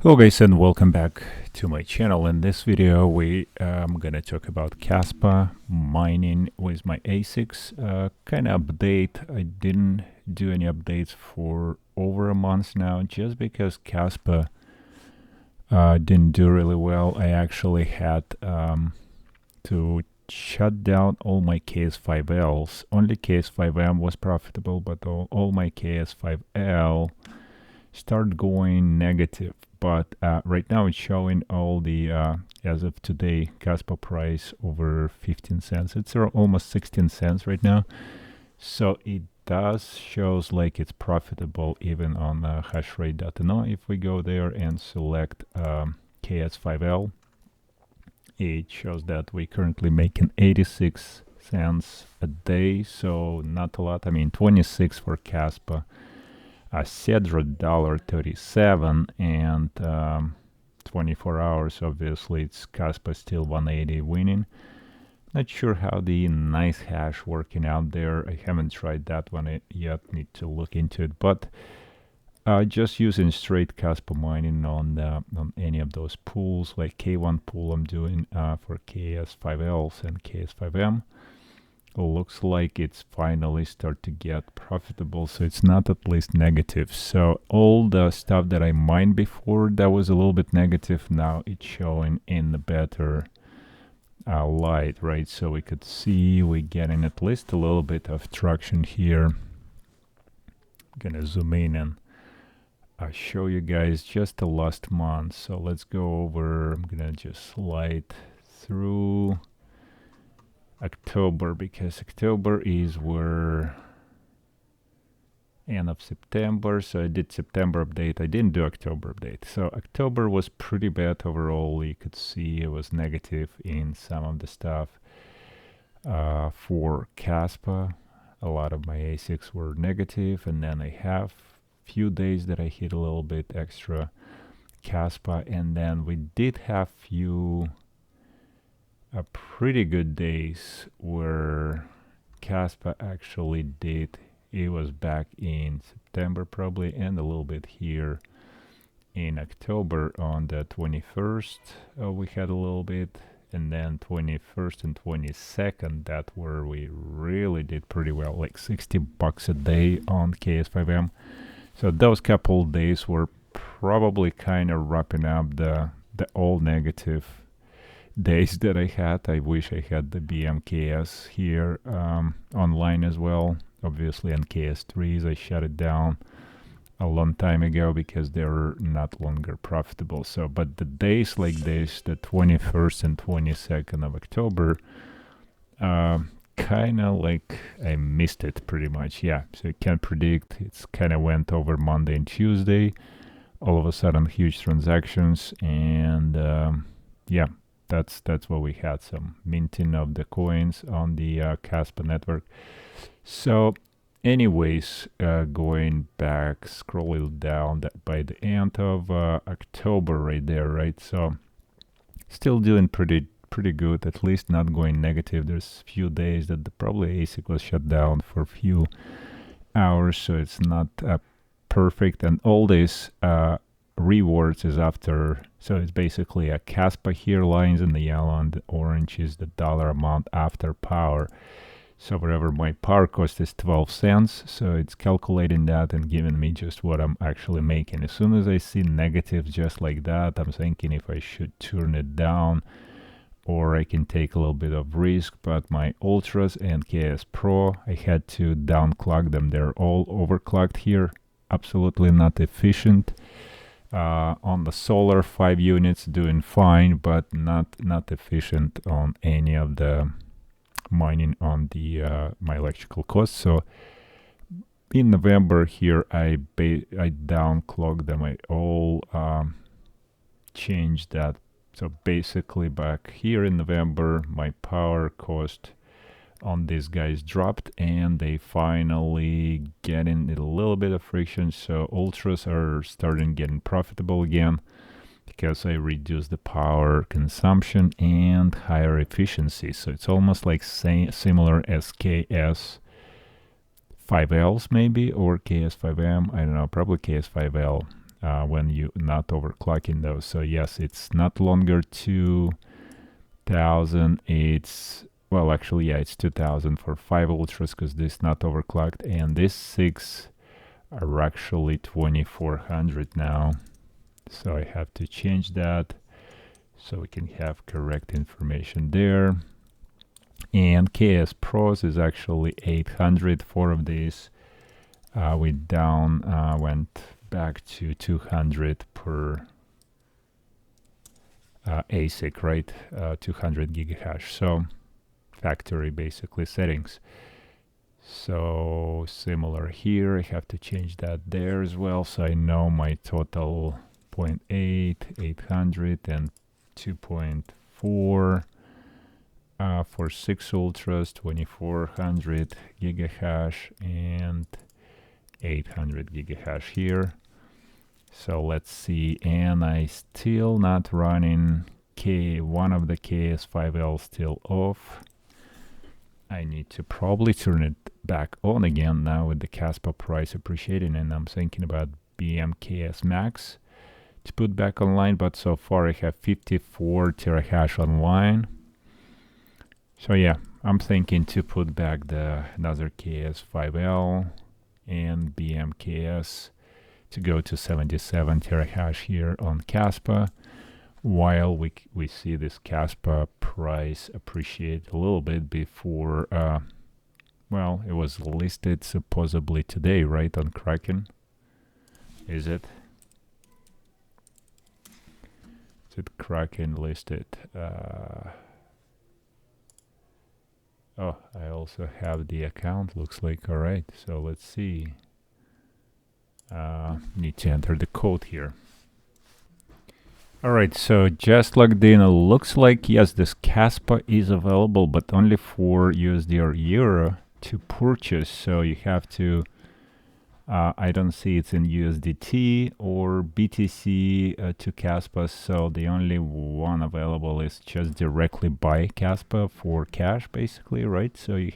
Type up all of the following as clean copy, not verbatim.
Hello guys and welcome back to my channel. In this video we gonna talk about KASPA mining with my ASICs. Kind of update. I didn't do any updates for over a month now just because KASPA didn't do really well. I actually had to shut down all my KS5Ls. Only KS5M was profitable, but all my KS5L started going negative. But right now it's showing all the as of today KASPA price over 15 cents. It's almost 16 cents right now, so it does shows like it's profitable even on hashrate.no. If we go there and select KS5L, it shows that we currently making 86 cents a day, so not a lot. I mean 26 for KASPA. Cedra $1.37 and 24 hours. Obviously, it's KASPA still 180 winning. Not sure how the nice hash working out there. I haven't tried that one yet. Need to look into it. But just using straight KASPA mining on any of those pools, like K1 pool I'm doing for KS5Ls and KS5M. Looks like it's finally start to get profitable, so it's not at least negative. So all the stuff that I mined before that was a little bit negative, now it's showing in the better light, right? So we could see we're getting at least a little bit of traction here. I'm gonna zoom in and I'll show you guys just the last month. So let's go over. I'm gonna just slide through October, because October is where end of September, so I did September update. I didn't do October update. So October was pretty bad overall. You could see it was negative in some of the stuff. For KASPA, a lot of my ASICs were negative, and then I have few days that I hit a little bit extra KASPA, and then we did have few pretty good days where KASPA actually did. It was back in September probably, and a little bit here in October on the 21st. We had a little bit, and then 21st and 22nd, that where we really did pretty well, like $60 a day on KS5M. So those couple days were probably kind of wrapping up the all negative days that I had. I wish I had the BMKS here online as well. Obviously on KS3s I shut it down a long time ago because they're not longer profitable. So but the days like this, the 21st and 22nd of October, kind of like I missed it pretty much. Yeah, so you can't predict. It's kind of went over Monday and Tuesday, all of a sudden huge transactions, and yeah, that's what we had, some minting of the coins on the KASPA network. So anyways, going back, scrolling down, that by the end of October right there, right? So still doing pretty good, at least not going negative. There's few days that probably ASIC was shut down for a few hours, so it's not perfect. And all this rewards is after, so it's basically a KASPA here, lines in the yellow, and the orange is the dollar amount after power. So whatever my power cost is 12 cents, so it's calculating that and giving me just what I'm actually making. As soon as I see negatives just like that, I'm thinking if I should turn it down, or I can take a little bit of risk. But my Ultras and KS Pro, I had to downclock them. They're all overclocked here, absolutely not efficient. On the solar, 5 units doing fine, but not efficient on any of the mining on the my electrical costs. So in November here, I downclocked them. I all changed that. So basically back here in November, my power cost on these guys dropped, and they finally getting a little bit of friction. So Ultras are starting getting profitable again because I reduced the power consumption and higher efficiency. So it's almost like similar as KS5Ls maybe, or KS5M. I don't know, probably KS5L. when you not overclocking those. So yes, it's not longer 2000, it's, well, actually, yeah, it's 2000 for 5 ultras because this not overclocked, and this 6 are actually 2400 now. So I have to change that so we can have correct information there. And KS Pros is actually 800. 4 of these we down went back to 200 per asic, right? 200 gigahash. So factory basically settings. So similar here, I have to change that there as well, so I know my total 0.8, 800, and 2.4 for 6 ultras, 2400 gigahash and 800 gigahash here. So let's see, and I still not running one of the KS5L still off. I need to probably turn it back on again now with the KASPA price appreciating, and I'm thinking about BMKS Max to put back online, but so far I have 54 terahash online. So yeah, I'm thinking to put back another KS5L and BMKS to go to 77 terahash here on KASPA, while we see this KASPA price appreciate a little bit before, well, it was listed supposedly today, right, on Kraken? Is it? Is it Kraken listed? Oh, I also have the account, looks like. All right, so let's see. Need to enter the code here. All right, so just logged in. It looks like, yes, this KASPA is available, but only for USD or Euro to purchase. So you have to, I don't see it's in USDT or BTC to KASPA. So the only one available is just directly buy KASPA for cash, basically, right? So you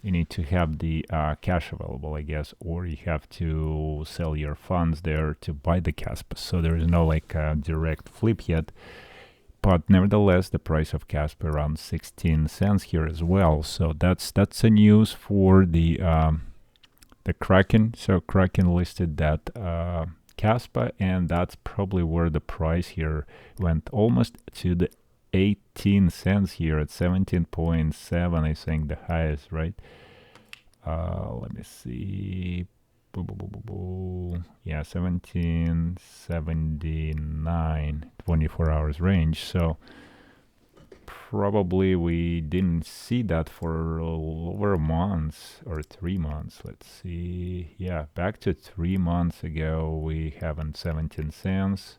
need to have the cash available, I guess, or you have to sell your funds there to buy the KASPA. So there is no like direct flip yet, but nevertheless, the price of KASPA around 16 cents here as well. So that's a news for the Kraken. So Kraken listed that KASPA, and that's probably where the price here went almost to the 18 cents here at 17.7, I think the highest, right? Let me see. Yeah, 1779, 24 hours range. So probably we didn't see that for over a month or 3 months. Let's see. Yeah, back to 3 months ago, we haven't 17 cents.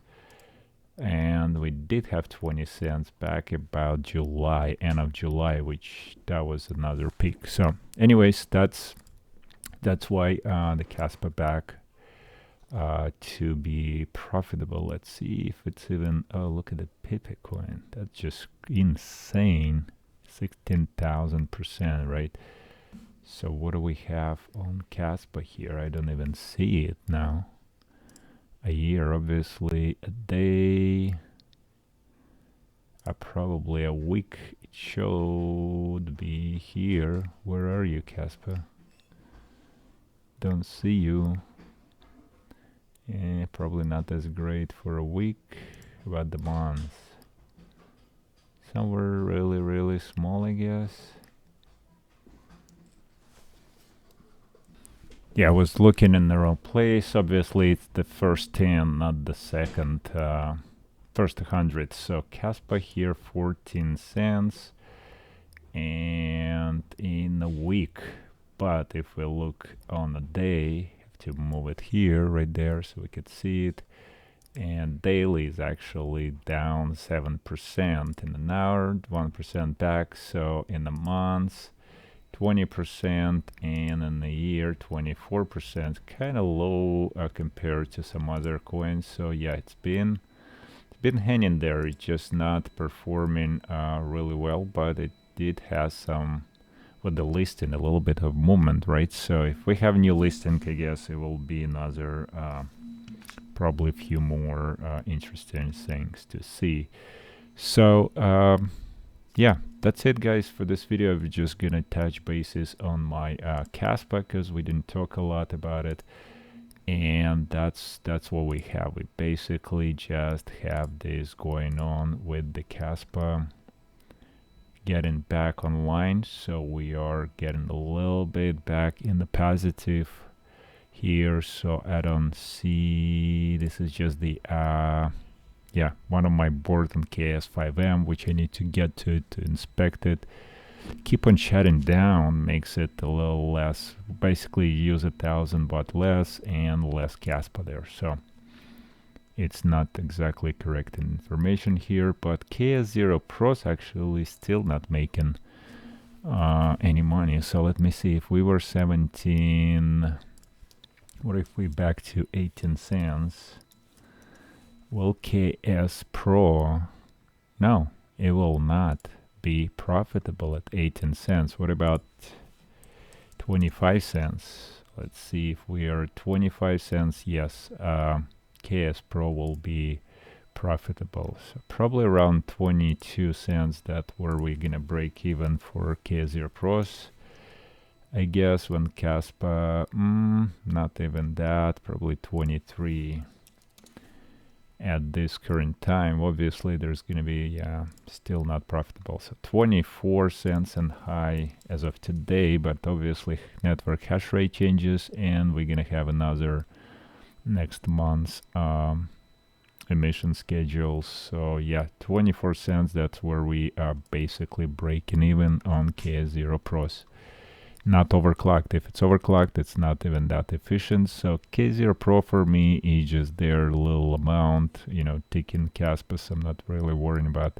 And we did have 20 cents back about July, end of July, which that was another peak. So anyways, that's why the KASPA back to be profitable. Let's see if it's even, oh, look at the Pipe coin. That's just insane. 16,000%, right? So what do we have on KASPA here? I don't even see it now. A year, obviously, a day, probably a week. It should be here. Where are you, KASPA? Don't see you. Probably not as great for a week. About the month, somewhere really, really small, I guess. Yeah, I was looking in the wrong place. Obviously, it's the first 10, not the second, first 100. So KASPA here, 14 cents, and in a week. But if we look on a day, have to move it here, right there, so we could see it. And daily is actually down 7% in an hour, 1% back. So in a month, 20%, and in a year 24%, kind of low compared to some other coins. So yeah, it's been hanging there. It's just not performing really well, but it did have some, with the listing, a little bit of movement, right? So if we have new listing, I guess it will be another probably a few more interesting things to see. So yeah, that's it guys for this video. We're just gonna touch bases on my KASPA because we didn't talk a lot about it, and that's what we have. We basically just have this going on with the KASPA getting back online, so we are getting a little bit back in the positive here. So I don't see, this is just the yeah, one of my boards on KS5M, which I need to get to inspect it. Keep on shutting down makes it a little less, basically use 1,000 watt less and less KASPA there. So it's not exactly correct information here, but KS0 Pros actually still not making any money. So let me see, if we were 17, what if we back to 18 cents? Will KS Pro, no, it will not be profitable at 18 cents. What about 25 cents? Let's see, if we are 25 cents, yes, KS Pro will be profitable. So probably around 22 cents, that's where we're gonna break even for KS0 Pros. I guess when KASPA, not even that, probably 23 at this current time. Obviously there's gonna be still not profitable, so 24 cents and high as of today, but obviously network hash rate changes and we're gonna have another next month's emission schedules. So yeah, 24 cents, that's where we are basically breaking even on KS0 Pros. Not overclocked. If it's overclocked, it's not even that efficient. So K0 Pro for me is just their little amount, you know, ticking KASPAs. I'm not really worrying about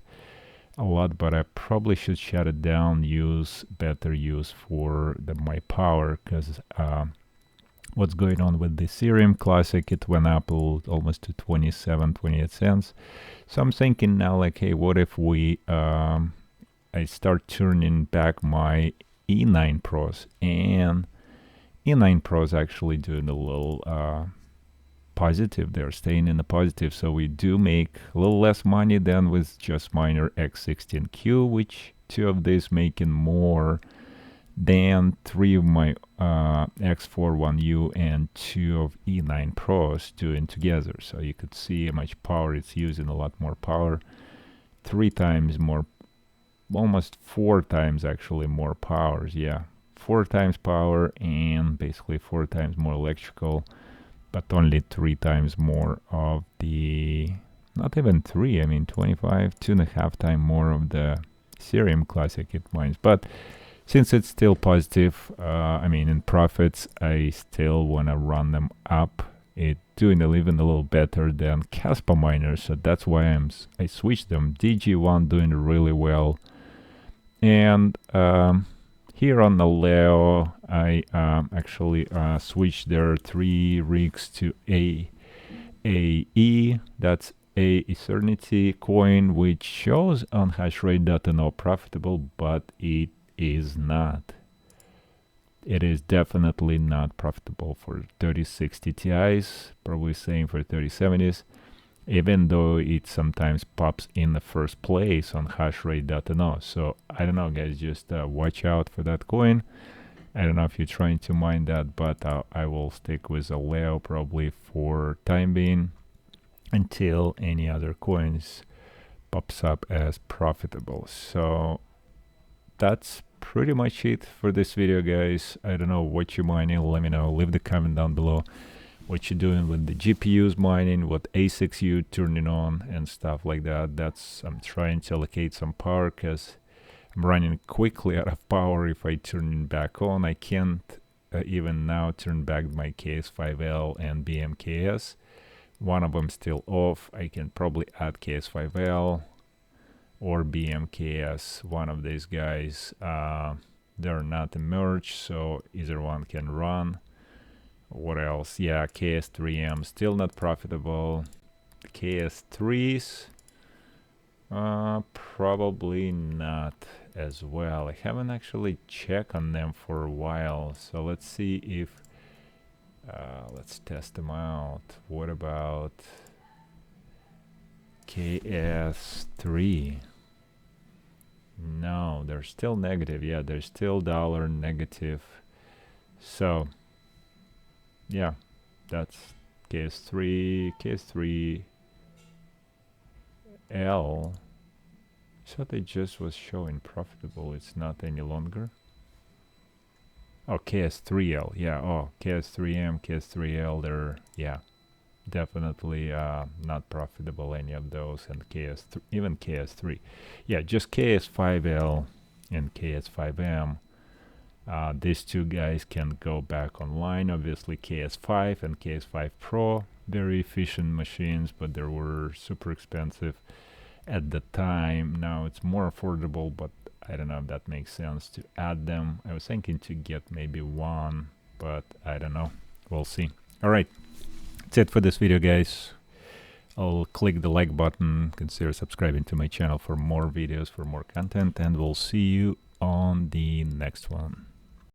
a lot, but I probably should shut it down, use better use for my power, because what's going on with the Ethereum Classic, it went up almost to 27, 28 cents. So I'm thinking now, like, hey, what if we I start turning back my E9 Pros, and E9 Pros actually doing a little positive. They're staying in the positive, so we do make a little less money than with just miner X16Q, which two of these making more than three of my X41U and two of E9 Pros doing together. So you could see how much power it's using, a lot more power, 3 times more, almost 4 times actually more powers. Yeah, 4 times power and basically 4 times more electrical, but only 3 times more of the, not even 3, I mean 25, 2.5 times more of the Ethereum Classic it mines. But since it's still positive, I mean in profits, I still want to run them up. It doing even a little better than KASPA miners, so that's why I switched them. DG1 doing really well. And here on the Leo, I actually switched their 3 rigs to AE. That's A Eternity coin, which shows on hashrate.no profitable, but it is not. It is definitely not profitable for 3060 Ti's, probably same for 3070s. Even though it sometimes pops in the first place on hashrate.no. So I don't know, guys, just watch out for that coin. I don't know if you're trying to mine that, but I will stick with a Leo probably for time being until any other coins pops up as profitable. So that's pretty much it for this video, guys. I don't know what you're mining. Let me know. Leave the comment down below what you're doing with the GPUs mining, what ASICs you turning on and stuff like that. That's, I'm trying to allocate some power because I'm running quickly out of power. If I turn it back on, I can't even now turn back my KS5L and BMKS. One of them still off. I can probably add KS5L or BMKS, one of these guys. They're not merged, so either one can run. What else? Yeah, KS3M still not profitable. KS3s probably not as well. I haven't actually checked on them for a while, so let's see if Let's test them out. What about KS3? No, they're still negative. Yeah, they're still dollar negative. So yeah, that's KS3, KS3L. So they just was showing profitable. It's not any longer. Oh, KS3L. Yeah. Oh, KS3M, KS3L. They're, yeah, definitely not profitable, any of those. And KS3, even KS3. Yeah, just KS5L and KS5M. These two guys can go back online. Obviously, KS5 and KS5 Pro, very efficient machines, but they were super expensive at the time. Now it's more affordable, but I don't know if that makes sense to add them. I was thinking to get maybe one, but I don't know. We'll see. All right, that's it for this video, guys. I'll click the like button, consider subscribing to my channel for more videos, for more content, and we'll see you on the next one.